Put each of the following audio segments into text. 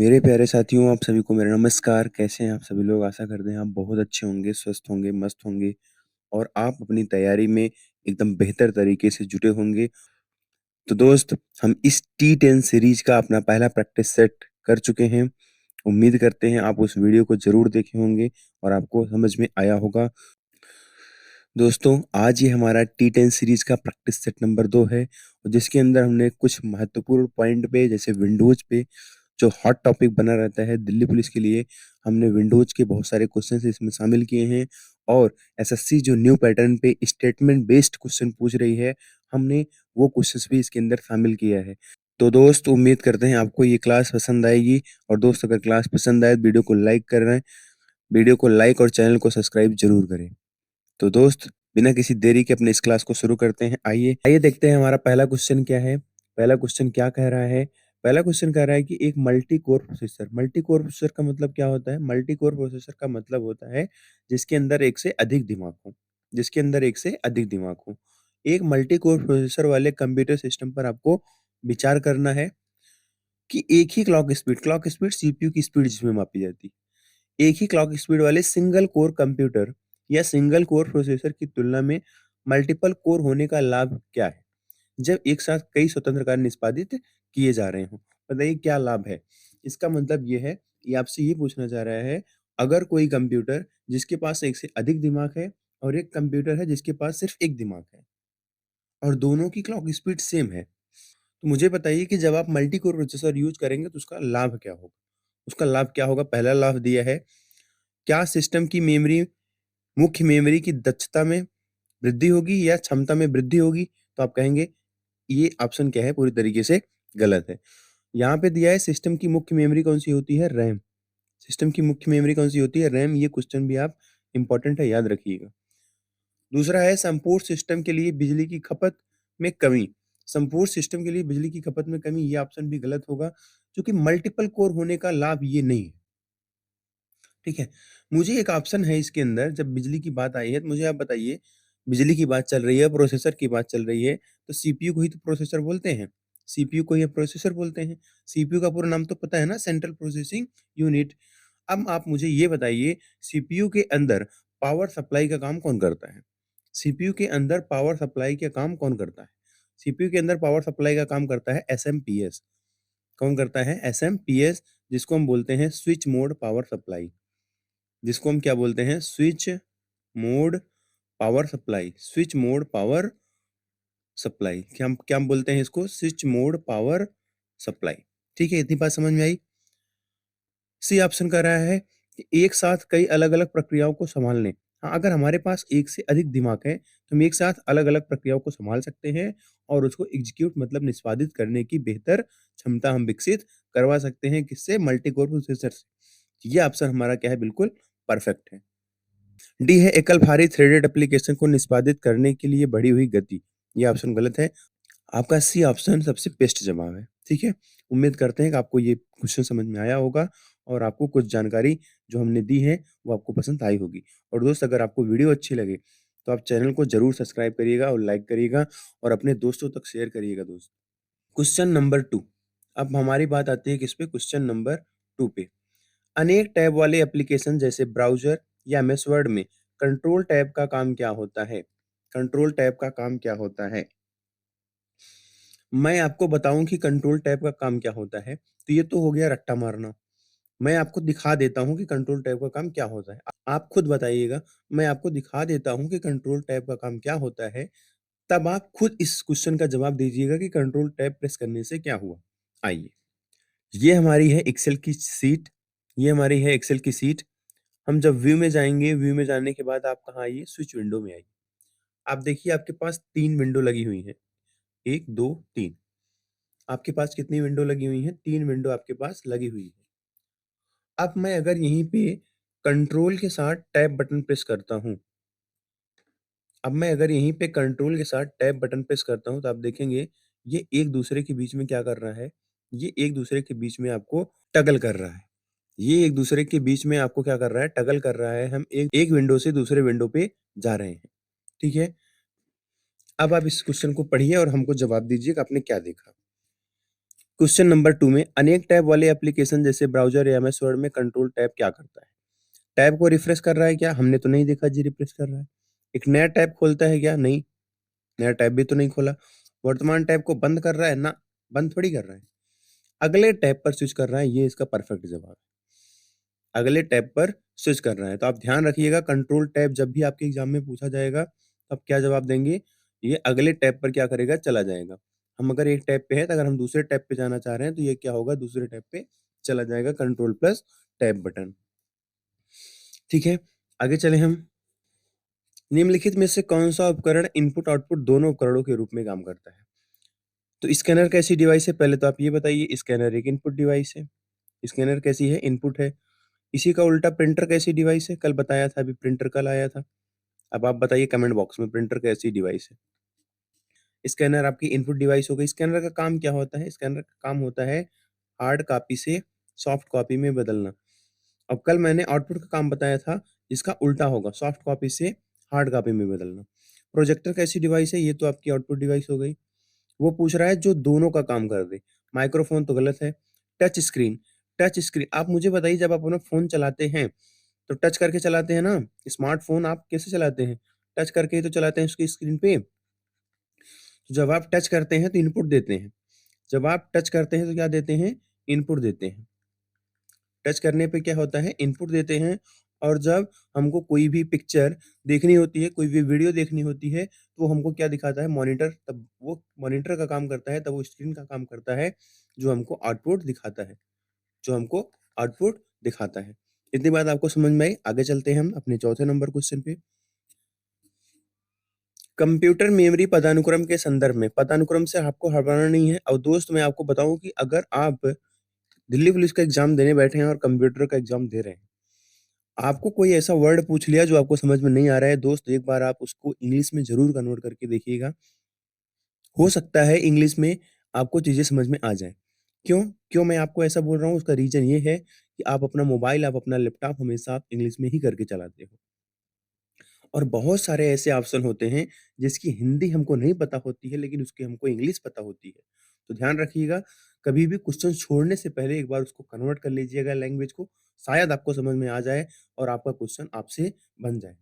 मेरे प्यारे साथियों, आप सभी को मेरा नमस्कार। कैसे हैं आप सभी लोग? आशा करते हैं आप बहुत अच्छे होंगे, स्वस्थ होंगे, मस्त होंगे और आप अपनी तैयारी में एकदम बेहतर तरीके से जुटे होंगे। तो दोस्त, हम इस T10 सीरीज का अपना पहला प्रैक्टिस सेट कर चुके हैं। उम्मीद करते हैं आप उस वीडियो को ज़रूर देखे होंगे और आपको समझ में आया होगा। दोस्तों, आज ये हमारा T10 सीरीज का प्रैक्टिस सेट नंबर 2 है और जिसके अंदर हमने कुछ महत्वपूर्ण पॉइंट पे, जैसे विंडोज़ पे जो हॉट टॉपिक बना रहता है दिल्ली पुलिस के लिए, हमने विंडोज़ के बहुत सारे क्वेश्चंस इसमें शामिल किए हैं। और एसएससी जो न्यू पैटर्न पे स्टेटमेंट बेस्ड क्वेश्चन पूछ रही है, हमने वो क्वेश्चंस भी इसके अंदर शामिल किया है। तो दोस्त, उम्मीद करते हैं आपको ये क्लास पसंद आएगी। और दोस्त, अगर क्लास पसंद आए तो वीडियो को लाइक कर रहे हैं, वीडियो को लाइक और चैनल को सब्सक्राइब जरूर करें। तो दोस्त, बिना किसी देरी के अपने इस क्लास को शुरू करते हैं। आइए आइए देखते हैं हमारा पहला क्वेश्चन क्या है। पहला क्वेश्चन क्या कह रहा है? पहला क्वेश्चन कह रहा है कि एक multi core processor, multi core processor का मतलब क्या होता है? मल्टी कोर प्रोसेसर का मतलब होता है जिसके अंदर एक से अधिक दिमाग हो, जिसके अंदर एक से अधिक दिमाग हो। एक मल्टी कोर प्रोसेसर वाले कंप्यूटर सिस्टम पर आपको विचार करना है कि एक ही क्लॉक स्पीड सीपीयू की स्पीड जिसमें मापी जाती है, एक ही क्लॉक स्पीड वाले सिंगल कोर कंप्यूटर या सिंगल कोर प्रोसेसर की तुलना में मल्टीपल कोर होने का लाभ क्या है? जब एक साथ कई स्वतंत्र कार्य निष्पादित किए जा रहे हों। बताइए क्या लाभ है? इसका मतलब ये है, ये आपसे ये पूछना चाह रहा है, अगर कोई कंप्यूटर जिसके पास एक से अधिक दिमाग है और एक कंप्यूटर है जिसके पास सिर्फ एक दिमाग है और दोनों की क्लॉक स्पीड सेम है, तो मुझे बताइए कि जब आप मल्टी कोर प्रोसेसर यूज करेंगे तो उसका लाभ क्या होगा? उसका लाभ क्या होगा? पहला लाभ दिया है, क्या सिस्टम की मेमोरी, मुख्य मेमोरी की दक्षता में वृद्धि होगी या क्षमता में वृद्धि होगी? तो आप कहेंगे ये ऑप्शन क्या है, पूरी तरीके से गलत है। यहाँ पे दिया है सिस्टम की मुख्य मेमोरी कौन-सी होती है? रैम। सिस्टम की मुख्य मेमोरी कौन-सी होती है? रैम। ये क्वेश्चन भी आप इम्पोर्टेंट है, याद रखिएगा। दूसरा है संपूर्ण सिस्टम के लिए बिजली की खपत में कमी। संपूर्ण सिस्टम के लिए बिजली की खपत में कमी, ये ऑप्शन भी गलत होगा क्योंकि मल्टीपल कोर होने का लाभ ये नहीं है। ठीक है? मुझे एक ऑप्शन है इसके अंदर, जब बिजली की बात आई है तो मुझे आप बताइए, बिजली की बात चल रही है, प्रोसेसर की बात चल रही है, तो सीपीयू को ही तो प्रोसेसर बोलते हैं। सीपीयू को ही प्रोसेसर बोलते हैं। सीपीयू का पूरा नाम तो पता है ना, सेंट्रल प्रोसेसिंग यूनिट। अब आप मुझे ये बताइए, सीपीयू के अंदर पावर सप्लाई का काम कौन करता है? सीपीयू के अंदर पावर सप्लाई का काम कौन करता है? सीपीयू के अंदर पावर सप्लाई का काम करता है एसएमपीएस। कौन करता है? एसएमपीएस, जिसको हम बोलते हैं स्विच मोड पावर सप्लाई। जिसको हम क्या बोलते हैं? Switch mode power supply. Switch mode power supply, क्या हम बोलते हैं इसको? Switch mode power supply. ठीक है, इतनी बात समझ में आई? सी ऑप्शन कर रहा है कि एक साथ कई अलग-अलग प्रक्रियाओं को संभालने। हाँ, अगर हमारे पास एक से अधिक दिमाग है, तो हम एक साथ अलग-अलग प्रक्रियाओं को संभाल सकते हैं और उसको एग्जीक्यूट मतलब निष्पादित करने की बेहतर क्षमता हम विकसित करवा सकते हैं। किससे? मल्टी कोर प्रोसेसर से। ये ऑप्शन हमारा क्या है? बिल्कुल परफेक्ट है। डी है एकल भारी थ्रेडेड एप्लीकेशन को निष्पादित करने के लिए बढ़ी हुई गति। ये ऑप्शन गलत है। आपका सी ऑप्शन सबसे बेस्ट जवाब है। ठीक है? उम्मीद करते हैं कि आपको ये क्वेश्चन समझ में आया होगा और आपको कुछ जानकारी जो हमने दी है वो आपको पसंद आई होगी। और दोस्त, अगर आपको वीडियो अच्छी लगे तो आप चैनल को ज़रूर सब्सक्राइब करिएगा और लाइक करिएगा और अपने दोस्तों तक शेयर करिएगा दोस्त। Question number 2। अब हमारी बात आती है किस पे? क्वेश्चन नंबर 2 पे। अनेक टैब वाले एप्लीकेशन जैसे ब्राउज़र या एमएस वर्ड में कंट्रोल टैब का काम क्या होता है? कंट्रोल टैब का काम क्या होता है? मैं आपको बताऊँ कि कंट्रोल टैब का काम क्या होता है, तो ये तो हो गया रट्टा मारना। मैं आपको दिखा देता हूँ कि कंट्रोल टैब का काम क्या होता है। आप खुद बताइएगा, मैं आपको दिखा देता हूँ कि कंट्रोल टैब का काम क्या होता है, तब आप खुद इस क्वेश्चन का जवाब दीजिएगा कि कंट्रोल टैब प्रेस करने से क्या हुआ। आइए, ये हमारी है एक्सेल की शीट, ये हमारी है एक्सेल की शीट। हम जब व्यू में जाएँगे, व्यू में जाने के बाद आप कहाँ आइए? स्विच विंडो में आइए। आप देखिए आपके पास 3 विंडो लगी हुई हैं। 1, 2, 3। आपके पास कितनी विंडो लगी हुई हैं? 3 विंडो आपके पास लगी हुई है। अब मैं अगर यहीं पे कंट्रोल के साथ टैब बटन प्रेस करता हूँ, अब मैं अगर यहीं पे कंट्रोल के साथ टैब बटन प्रेस करता हूँ, तो आप देखेंगे ये एक दूसरे के बीच में क्या कर रहा है? ये एक दूसरे के बीच में आपको टगल कर रहा है। ये एक दूसरे के बीच में आपको क्या कर रहा है? टगल कर रहा है। हम एक एक विंडो से दूसरे विंडो पे जा रहे हैं। ठीक है? अब आप इस क्वेश्चन को पढ़िए और हमको जवाब दीजिए कि आपने क्या देखा। क्वेश्चन नंबर 2 में अनेक टैब वाले एप्लीकेशन जैसे ब्राउज़र या एमएस वर्ड में कंट्रोल टैब क्या करता है? टैब को रिफ्रेश कर रहा है क्या? हमने तो नहीं देखा जी रिफ्रेश कर रहा है। एक नया टैब खोलता है क्या? नहीं, नया टैब भी तो नहीं खोला। वर्तमान टैब को बंद कर रहा है? ना, बंद थोड़ी कर रहा है। अगले टैब पर स्विच कर रहा है, ये इसका परफेक्ट जवाब है। अगले टैब पर स्विच कर रहा है। तो आप ध्यान रखिएगा कंट्रोल टैब जब भी आपके एग्ज़ाम में पूछा जाएगा, तब क्या जवाब देंगे? ये अगले टैब पर क्या करेगा? चला जाएगा। हम अगर एक टैब पे हैं, तो अगर हम दूसरे टैब पे जाना चाह रहे हैं, तो ये क्या होगा? दूसरे टैब पे चला जाएगा कंट्रोल प्लस टैब बटन। ठीक है, आगे चलें हम। निम्नलिखित में से कौन-सा उपकरण इनपुट-आउटपुट दोनों उपकरणों के रूप में काम करता है? तो स्कैनर कैसी डिवाइस है? पहले तो आप ये बताइए, स्कैनर एक इनपुट डिवाइस है। स्कैनर कैसी है? इनपुट है। इसी का उल्टा प्रिंटर कैसी डिवाइस है? कल बताया था, अभी प्रिंटर कल आया था। अब आप बताइए कमेंट बॉक्स में प्रिंटर कैसी डिवाइस है? स्कैनर आपकी इनपुट डिवाइस हो गई। स्कैनर का काम क्या होता है? स्कैनर का काम होता है हार्ड कॉपी से सॉफ्ट कॉपी में बदलना। अब कल मैंने आउटपुट का काम बताया था, इसका उल्टा होगा, सॉफ्ट कॉपी से हार्ड कॉपी में बदलना। प्रोजेक्टर कैसी डिवाइस है? ये तो आपकी आउटपुट डिवाइस हो गई। वो पूछ रहा है जो दोनों का काम कर दे। माइक्रोफ़ोन तो गलत है। टच स्क्रीन, टच स्क्रीन आप मुझे बताइए जब आप अपना फ़ोन चलाते हैं, तो टच करके चलाते हैं ना? स्मार्टफ़ोन आप कैसे चलाते हैं? टच करके ही तो चलाते हैं उसकी स्क्रीन पे। तो जब आप टच करते हैं तो इनपुट देते हैं। जब आप टच करते हैं तो क्या देते हैं? इनपुट देते हैं। टच करने पे क्या होता है? इनपुट देते हैं और जब हमको कोई भी पिक्चर देखनी होती है, कोई भी वीडियो देखनी होती है, तो वो हमको क्या दिखाता है? मॉनिटर, तब वो मॉनिटर का काम करता है, तब वो स्क्रीन का काम करता है, जो हमको आउटपुट दिखाता है, जो हमको आउटपुट दिखाता है। इतनी बात आपको समझ में आई? आगे चलते हैं हम अपने चौथे नंबर क्वेश्चन पे। कंप्यूटर मेमोरी पदानुक्रम के संदर्भ में, पदानुक्रम से आपको हड़बड़ाना नहीं है और दोस्त मैं आपको बताऊँ कि अगर आप दिल्ली पुलिस का एग्ज़ाम देने बैठे हैं और कंप्यूटर का एग्ज़ाम दे रहे हैं, आपको कोई ऐसा वर्ड पूछ लिया जो आपको समझ में नहीं आ रहा है, दोस्त एक बार आप उसको इंग्लिश में ज़रूर कन्वर्ट करके देखिएगा। हो सकता है इंग्लिश में आपको चीज़ें समझ में आ जाएँ। क्यों? क्यों मैं आपको ऐसा बोल रहा हूँ? उसका रीज़न ये है कि आप अपना मोबाइल, आप अपना लैपटॉप हमेशा आप इंग्लिश में ही करके चलाते हो। और बहुत सारे ऐसे ऑप्शन होते हैं जिसकी हिंदी हमको नहीं पता होती है, लेकिन उसकी हमको इंग्लिश पता होती है। तो ध्यान रखिएगा, कभी भी क्वेश्चन छोड़ने से पहले एक बार उसको कन्वर्ट कर लीजिएगा लैंग्वेज को, शायद आपको समझ में आ जाए और आपका क्वेश्चन आपसे बन जाए।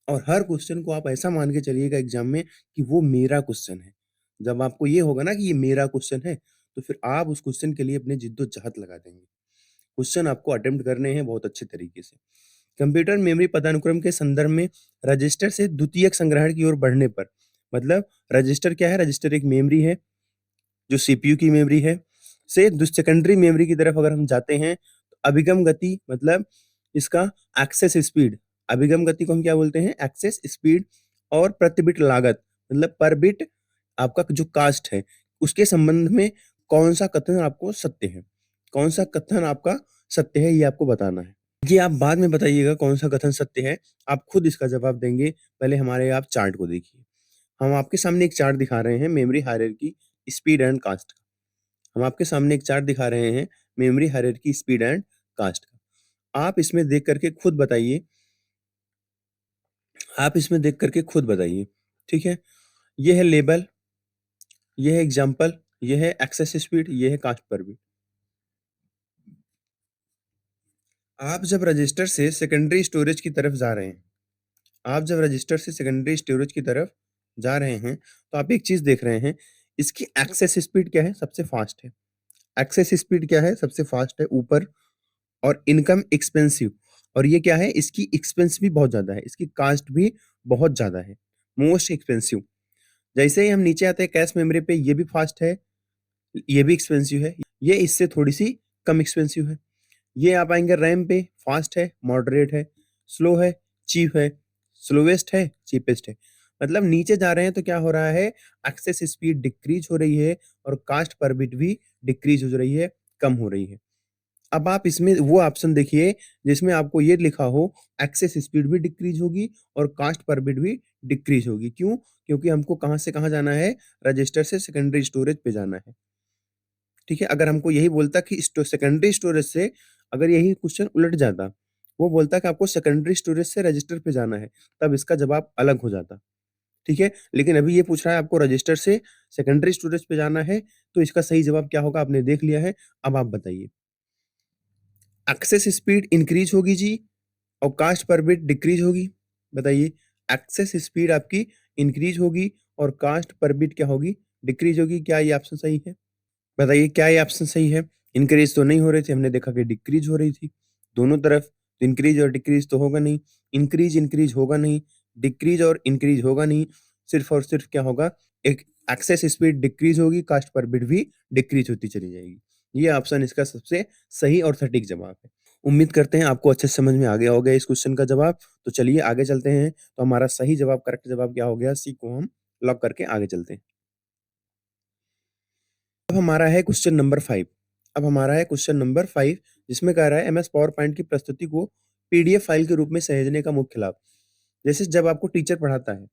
और हर क्वेश्चन को आप ऐसा मान के चलिएगा एग्ज़ाम में कि वो मेरा क्वेश्चन है। जब आपको ये होगा ना कि ये मेरा क्वेश्चन है, तो फिर आप उस क्वेश्चन के लिए अपनी जिद्दो-जहद लगा देंगे। क्वेश्चन आपको अटेम्प्ट करने हैं बहुत अच्छे तरीके से। कंप्यूटर मेमोरी पदानुक्रम के संदर्भ में रजिस्टर से द्वितीयक संग्रहण की ओर बढ़ने पर, मतलब रजिस्टर क्या है? रजिस्टर एक मेमोरी है, जो सीपीयू की मेमोरी है, से सेकेंडरी मेमोरी की तरफ अगर हम जाते हैं, तो अभिगम गति मतलब इसका एक्सेस स्पीड, अभिगम गति को हम क्या बोलते हैं? एक्सेस स्पीड और प्रति बिट लागत मतलब पर बिट आपका जो कास्ट है, उसके संबंध में कौन-सा कथन आपको सत्य है? कौन-सा कथन आपका सत्य है, ये आपको बताना है। ये आप बाद में बताइएगा कौन-सा कथन सत्य है, आप खुद इसका जवाब देंगे, पहले हमारे आप चार्ट को देखिए। हम आपके सामने एक चार्ट दिखा रहे हैं memory hierarchy, speed and cost का। हम आपके सामने एक चार्ट दिखा रहे हैं memory hierarchy, speed and cost का। आप इसमें देख कर के खुद बताइए, आप इसमें देख कर के खुद बताइए, ठीक है? ये है लेबल, ये है एग्ज़ाम्पल, ये है एक्सेस स्पीड, ये है कास्ट पर बिट। आप जब रजिस्टर से सेकेंडरी स्टोरेज की तरफ जा रहे हैं, आप जब रजिस्टर से सेकेंडरी स्टोरेज की तरफ जा रहे हैं, तो आप एक चीज़ देख रहे हैं, इसकी एक्सेस स्पीड क्या है? सबसे फ़ास्ट है। एक्सेस स्पीड क्या है? सबसे फ़ास्ट है ऊपर। और इनकम एक्सपेंसिव, और ये क्या है? इसकी एक्सपेंस भी बहुत ज़्यादा है, इसकी कॉस्ट भी बहुत ज़्यादा है, मोस्ट एक्सपेंसिव। जैसे ही हम नीचे आते हैं कैश मेमोरी पे, ये भी फ़ास्ट है, ये भी एक्सपेंसिव है, ये इससे थोड़ी-सी कम एक्सपेंसिव है। ये आप आएँगे रैम पे, फ़ास्ट है, मॉडरेट है, स्लो है, चीप है, स्लोवेस्ट है, चीपेस्ट है। मतलब नीचे जा रहे हैं तो क्या हो रहा है? एक्सेस स्पीड डिक्रीज़ हो रही है और कॉस्ट पर बिट भी डिक्रीज़ हो रही है, कम हो रही है। अब आप इसमें वो ऑप्शन देखिए जिसमें आपको ये लिखा हो एक्सेस स्पीड भी डिक्रीज़ होगी और कॉस्ट पर बिट भी डिक्रीज़ होगी। क्यों? क्योंकि हमको कहाँ से कहाँ जाना है? रजिस्टर से सेकेंडरी स्टोरेज पे जाना है। ठीक है? अगर हमको यही बोलता कि सेकेंडरी स्टोरेज से, अगर यही क्वेश्चन उलट जाता, वो बोलता कि आपको सेकेंडरी स्टोरेज से रजिस्टर पे जाना है, तब इसका जवाब अलग हो जाता। ठीक है? लेकिन अभी ये पूछ रहा है आपको रजिस्टर से सेकेंडरी स्टोरेज पे जाना है, तो इसका सही जवाब क्या होगा आपने देख लिया है, अब आप बताइए। एक्सेस स्पीड इंक्रीज होगी जी और कास्ट पर बिट डिक्रीज होगी। बताइए, एक्सेस स्पीड आपकी इंक्रीज होगी और कास्ट पर बिट क्या होगी, डिक्रीज होगी। क्या ये ऑप्शन सही है? बताइए क्या ये ऑप्शन सही है? इंक्रीज तो नहीं हो रही थी, हमने देखा कि डिक्रीज हो रही थी दोनों तरफ। तो इंक्रीज और डिक्रीज तो होगा नहीं, इंक्रीज इंक्रीज होगा नहीं, डिक्रीज और इंक्रीज होगा नहीं। सिर्फ और सिर्फ क्या होगा, एक एक्सेस स्पीड डिक्रीज होगी, कास्ट पर बिट भी डिक्रीज होती चली जाएगी। ये ऑप्शन इसका सबसे सही और सटीक जवाब है। उम्मीद करते हैं आपको अच्छे से समझ में आ गया होगा इस क्वेश्चन का जवाब। तो चलिए आगे चलते हैं। तो हमारा सही जवाब, करेक्ट जवाब क्या हो गया? सी को हम लॉक करके आगे चलते हैं। अब हमारा है क्वेश्चन नंबर 5। अब हमारा है क्वेश्चन नंबर 5, जिसमें कह रहा है एमएस पावर पॉइंट की प्रस्तुति को पीडीएफ फाइल के रूप में सहेजने का मुख्य लाभ। जैसे जब आपको टीचर पढ़ाता है,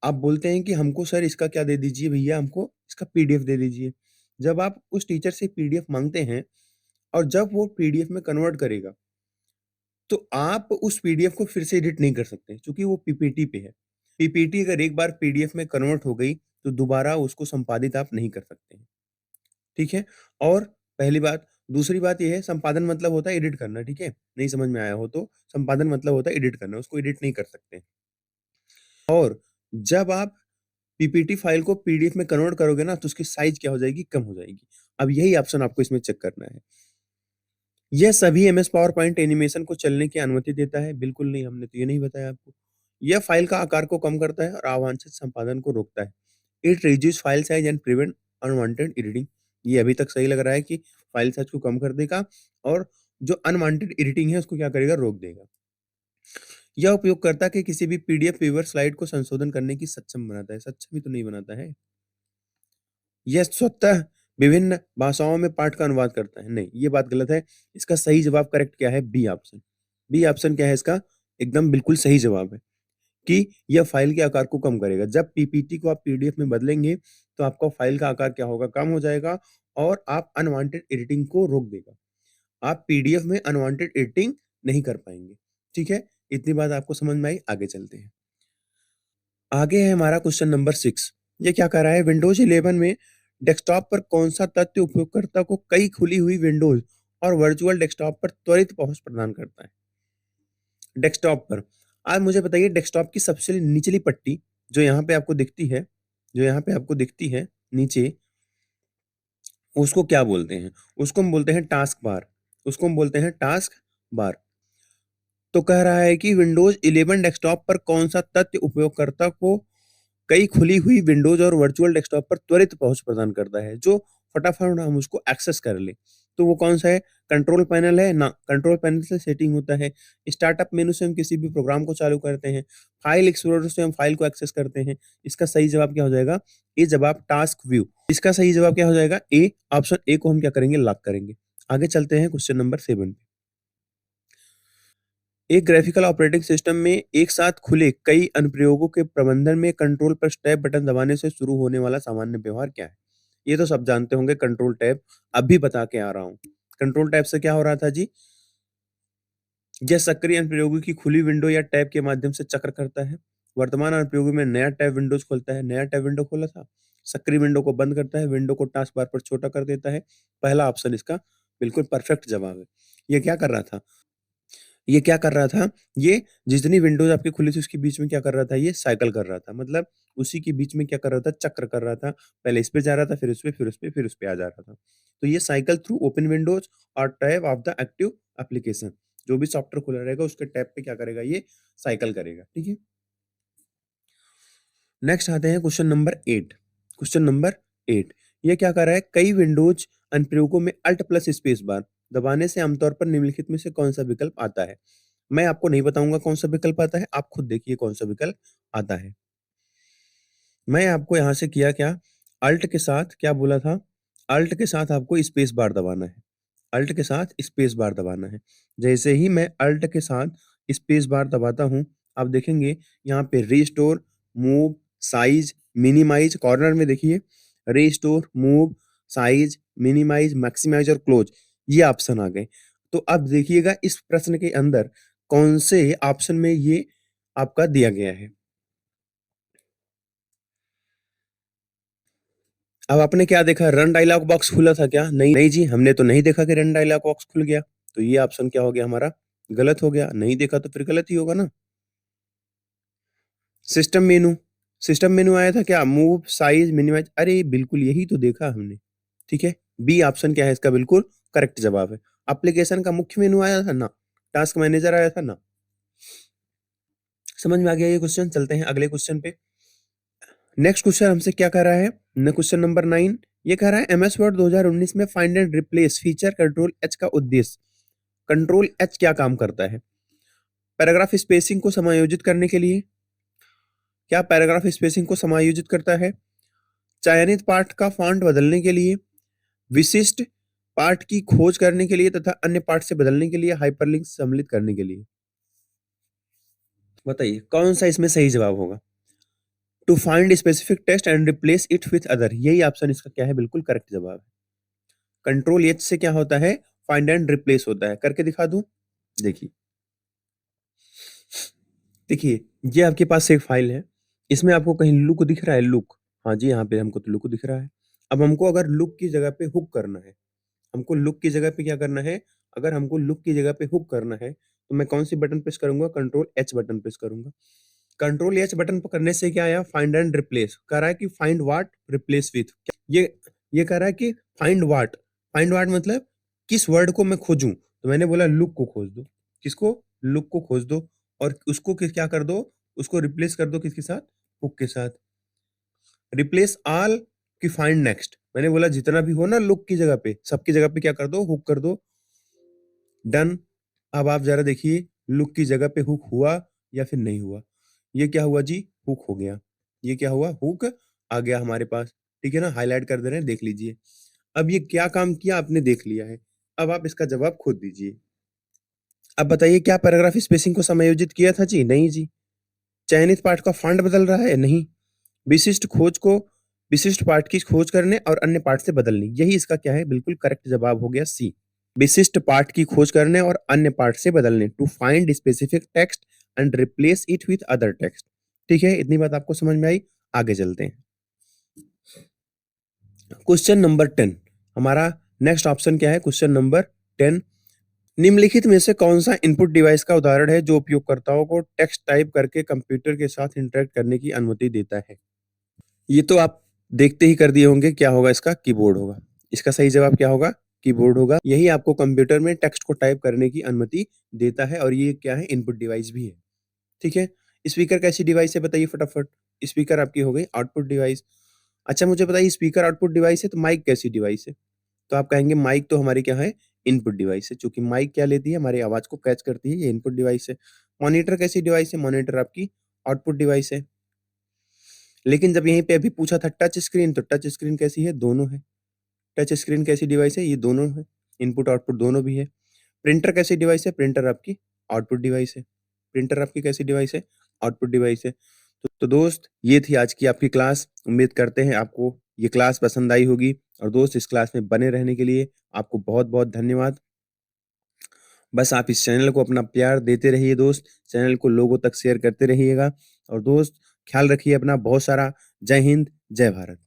आप बोलते हैं कि हमको सर इसका क्या दे दीजिए भैया, हमको इसका पीडीएफ दे दीजिए। जब आप उस टीचर से पीडीएफ माँगते हैं और जब वो पीडीएफ में कन्वर्ट करेगा, तो आप उस पीडीएफ को फिर से एडिट नहीं कर सकते क्योंकि वो पीपीटी पे है। पीपीटी अगर एक बार पीडीएफ में कन्वर्ट हो गई, तो दोबारा उसको संपादित आप नहीं कर सकते हैं। ठीक है? और पहली बात, दूसरी बात ये है, संपादन मतलब होता है एडिट करना, ठीक है? नहीं समझ में आया हो तो संपादन मतलब होता है एडिट करना, उसको एडिट नहीं कर सकते। और जब आप पीपीटी फाइल को पीडीएफ में कन्वर्ट करोगे ना, तो उसकी साइज़ क्या हो जाएगी? कम हो जाएगी। अब यही ऑप्शन आपको इसमें चेक करना है। यह सभी एमएस पावर पॉइंट एनिमेशन को चलने की अनुमति देता है? बिल्कुल नहीं, हमने तो ये नहीं बताया आपको। यह फाइल का आकार को कम करता है और अवांछित संपादन को रोकता है। It reduce file size and prevent unwanted editing. ये अभी तक सही लग रहा है कि फाइल साइज़ को कम कर देगा और जो अनवांटेड एडिटिंग है उसको क्या करेगा? रोक देगा। यह उपयोगकर्ता के किसी भी पीडीएफ व्यूअर स्लाइड को संशोधन करने की सक्षम बनाता है। सक्षम ही तो नहीं बनाता है। यह स्वतः विभिन्न भाषाओं में पाठ का अनुवाद करता है। नहीं, ये बात गलत है। इसका सही जवाब करेक्ट क्या है? B option. बी ऑप्शन क्या है इसका? एकदम बिल्कुल सही जवाब है कि यह फाइल के आकार को कम करेगा। जब पीपीटी को आप पीडीएफ में बदलेंगे, तो आपका फाइल का आकार क्या होगा? कम हो जाएगा और आप अनवांटेड एडिटिंग को रोक देगा। आप पीडीएफ में अनवांटेड एडिटिंग नहीं कर पाएँगे। ठीक है? इतनी बात आपको समझ में आई, आगे चलते हैं। आगे है हमारा क्वेश्चन नंबर 6। ये क्या कह रहा है? विंडोज़ 11 में डेस्कटॉप पर कौन-सा तथ्य उपयोगकर्ता को कई खुली हुई विंडोज़ और वर्चुअल डेस्कटॉप पर त्वरित पहुँच प्रदान करता है? डेस्कटॉप पर। आप मुझे बताइए, डेस्कटॉप की सबसे निचली पट्टी जो यहाँ पे आपको दिखती है, जो यहाँ पे आपको दिखती है नीचे, उसको क्या बोलते हैं? उसको हम बोलते हैं टास्क बार। उसको हम बोलते हैं टास्क बार। तो कह रहा है कि विंडोज़ 11 डेस्कटॉप पर कौन-सा तथ्य उपयोगकर्ता को कई खुली हुई विंडोज़ और वर्चुअल डेस्कटॉप पर त्वरित पहुँच प्रदान करता है, जो फटाफट हम उसको एक्सेस कर लें। तो वो कौन-सा है? कंट्रोल पैनल है? ना, कंट्रोल पैनल से सेटिंग होता है। स्टार्टअप मेनू से हम किसी भी प्रोग्राम को चालू करते हैं। फाइल एक्सप्लोरर से हम फाइल को एक्सेस करते हैं। इसका सही जवाब क्या हो जाएगा? ए जवाब टास्क व्यू। इसका सही जवाब क्या हो जाएगा? ए, ऑप्शन ए को हम क्या करेंगे? लॉक करेंगे। आगे चलते हैं क्वेश्चन नंबर 7 पे। एक ग्राफिकल ऑपरेटिंग सिस्टम में एक साथ खुले कई अनुप्रयोगों के प्रबंधन में कंट्रोल प्लस टैब बटन दबाने से शुरू होने वाला सामान्य व्यवहार क्या है? ये तो सब जानते होंगे, कंट्रोल टैब। अभी बता के आ रहा हूँ। कंट्रोल टैब से क्या हो रहा था जी? यह सक्रिय अनुप्रयोगी की खुली विंडो या टैब के माध्यम से चक्र करता है। वर्तमान अनुप्रयोगी में नया टैब विंडोज खोलता है। नया टैब विंडो खोला था। सक्रिय विंडो को बंद करता है। विंडो को टास्क बार पर छोटा कर देता है। पहला ऑप्शन इसका बिल्कुल परफेक्ट जवाब है। ये क्या कर रहा था? ये क्या कर रहा था? ये जितनी विंडोज़ आपकी खुली थी उसके बीच में क्या कर रहा था? ये साइकिल कर रहा था। मतलब उसी के बीच में क्या कर रहा था? चक्र कर रहा था। पहले इस पे जा रहा था, फिर उस पे, फिर उस पे, फिर उस पे आ जा रहा था। तो ये साइकिल थ्रू ओपन विंडोज़ और tab of the active application. जो भी सॉफ्टवेयर खुला रहेगा उसके टैब पे क्या करेगा? ये साइकिल करेगा। ठीक है? नेक्स्ट आते हैं क्वेश्चन नंबर 8। क्वेश्चन नंबर 8, ये क्या कर रहा है? कई विंडोज अनुप्रयोगों में अल्ट प्लस स्पेस बार दबाने से आमतौर पर निम्नलिखित में से कौन सा विकल्प आता है? मैं आपको नहीं बताऊंगा कौन सा विकल्प आता है, आप खुद देखिए कौन सा विकल्प आता है। मैं आपको यहाँ से किया क्या, अल्ट के साथ क्या बोला था? अल्ट के साथ आपको स्पेस बार दबाना है। अल्ट के साथ स्पेस बार दबाना है। जैसे ही मैं अल्ट के साथ स्पेस बार दबाता हूँ, आप देखेंगे यहाँ पे restore, move, size, minimize, corner में देखिए restore, move, size, minimize, maximize और क्लोज, ये ऑप्शन आ गए। तो अब देखिएगा इस प्रश्न के अंदर कौन से ऑप्शन में ये आपका दिया गया है। अब आपने क्या देखा, रन डायलॉग बॉक्स खुला था क्या? नहीं नहीं जी, हमने तो नहीं देखा कि रन डायलॉग बॉक्स खुल गया। तो ये ऑप्शन क्या हो गया हमारा? गलत हो गया। नहीं देखा तो फिर गलत ही होगा ना। सिस्टम मेनू, सिस्टम मेनू आया था क्या? मूव, साइज, मिनिमाइज, अरे बिल्कुल यही तो देखा हमने। ठीक है, बी ऑप्शन क्या है इसका बिल्कुल करेक्ट जवाब है। एप्लीकेशन का मुख्य मेनू आया था ना, टास्क मैनेजर आया था ना। समझ में आ गया ये क्वेश्चन। चलते हैं अगले क्वेश्चन पे। नेक्स्ट क्वेश्चन हमसे क्या कह रहा है? क्वेश्चन नंबर 9 ये कह रहा है एमएस वर्ड 2019 में find and replace feature control H का उद्देश्य। कंट्रोल एच क्या काम करता है? पैराग्राफ स्पेसिंग को समायोजित करने के लिए। क्या पैराग्राफ स्पेसिंग को समायोजित करता है? चयनित पाठ का फॉन्ट बदलने के लिए, विशिष्ट पाठ की खोज करने के लिए तथा अन्य पाठ से बदलने के लिए, हाइपरलिंक सम्मिलित करने के लिए। बताइए कौन सा इसमें सही जवाब होगा? To find specific text and replace it with other, यही ऑप्शन इसका क्या है बिल्कुल करेक्ट जवाब है। कंट्रोल एच से क्या होता है? फाइंड एंड रिप्लेस होता है। करके दिखा दूं, देखिए। देखिए, ये आपके पास एक फाइल है, इसमें आपको कहीं लुक दिख रहा है? लुक, हाँ जी, यहाँ पे हमको तो लुक दिख रहा है। अब हमको अगर लुक की जगह पे हुक करना है, हमको लुक की जगह पे क्या करना है? अगर हमको लुक की जगह पे हुक करना है, तो मैं कौन सी बटन प्रेस करूंगा? कंट्रोल एच बटन प्रेस करूंगा। कंट्रोल एच बटन करने से क्या आया? Find and replace. कह रहा है कि फाइंड व्हाट रिप्लेस विथ। ये ये कह रहा है कि फाइंड व्हाट, फाइंड व्हाट मतलब किस वर्ड को मैं खोजूं? तो मैंने बोला लुक को खोज दो। किसको? लुक को खोज दो। और उसको क्या कर दो? उसको रिप्लेस कर दो किसके साथ? हुक के साथ। रिप्लेस ऑल की फाइंड नेक्स्ट, मैंने बोला जितना भी हो ना लुक की जगह पे, सबकी जगह पे क्या कर दो? हुक कर दो। डन। अब आप जरा देखिए लुक की जगह पे हुक हुआ या फिर नहीं हुआ? ये क्या हुआ जी? हुक हो गया। ये क्या हुआ? हुक आ गया हमारे पास। ठीक है ना, हाईलाइट कर दे रहे हैं, देख लीजिए। अब ये क्या काम किया आपने देख लिया है। अब आप इसका जवाब खुद दीजिए। अब बताइए क्या पैराग्राफ स्पेसिंग को समायोजित किया था जी? नहीं जी। चयनित पाठ का फॉन्ट बदल रहा है? नहीं। विशिष्ट खोज को विशिष्ट पाठ की खोज करने और अन्य पाठ से बदलने, यही इसका क्या है बिल्कुल करेक्ट जवाब हो गया सी। विशिष्ट पाठ की खोज करने और अन्य पाठ से बदलने, to find specific text and replace it with other text. ठीक है, इतनी बात आपको समझ में आई। आगे चलते हैं। क्वेश्चन नंबर 10 हमारा नेक्स्ट ऑप्शन क्या है? क्वेश्चन नंबर 10, निम्नलिखित में से कौन सा इनपुट डिवाइस का उदाहरण है जो उपयोगकर्ताओं को टेक्स्ट टाइप करके कंप्यूटर के साथ इंटरेक्ट करने की अनुमति देता है? ये तो आप देखते ही कर दिए होंगे, क्या होगा इसका? कीबोर्ड होगा। इसका सही जवाब क्या होगा? कीबोर्ड होगा। यही आपको कंप्यूटर में टेक्स्ट को टाइप करने की अनुमति देता है और ये क्या है? इनपुट डिवाइस भी है। ठीक है। स्पीकर कैसी डिवाइस है बताइए फटाफट? स्पीकर आपकी हो गई आउटपुट डिवाइस। अच्छा मुझे बताइए स्पीकर आउटपुट डिवाइस है तो माइक कैसी डिवाइस है? तो आप कहेंगे माइक तो हमारी क्या है? इनपुट डिवाइस है, क्योंकि माइक क्या लेती है? हमारी आवाज को कैच करती है, ये इनपुट डिवाइस है। मॉनिटर कैसी डिवाइस है? मॉनिटर आपकी आउटपुट डिवाइस है। लेकिन जब यहीं पे अभी पूछा था टच स्क्रीन, तो टच स्क्रीन कैसी है? दोनों है। टच स्क्रीन कैसी डिवाइस है? ये दोनों है। इनपुट आउटपुट दोनों भी है। प्रिंटर कैसी डिवाइस है? प्रिंटर आपकी आउटपुट डिवाइस है। प्रिंटर आपकी कैसी डिवाइस है? आउटपुट डिवाइस है। तो दोस्त ये थी आज की आपकी क्लास। उम्मीद करते हैं आपको ये क्लास पसंद आई होगी। और दोस्त इस क्लास में बने रहने के लिए आपको बहुत बहुत धन्यवाद। बस आप इस चैनल को अपना प्यार देते रहिए दोस्त, चैनल को लोगों तक शेयर करते रहिएगा। और दोस्त ख्याल रखिए अपना बहुत सारा। जय हिंद, जय भारत।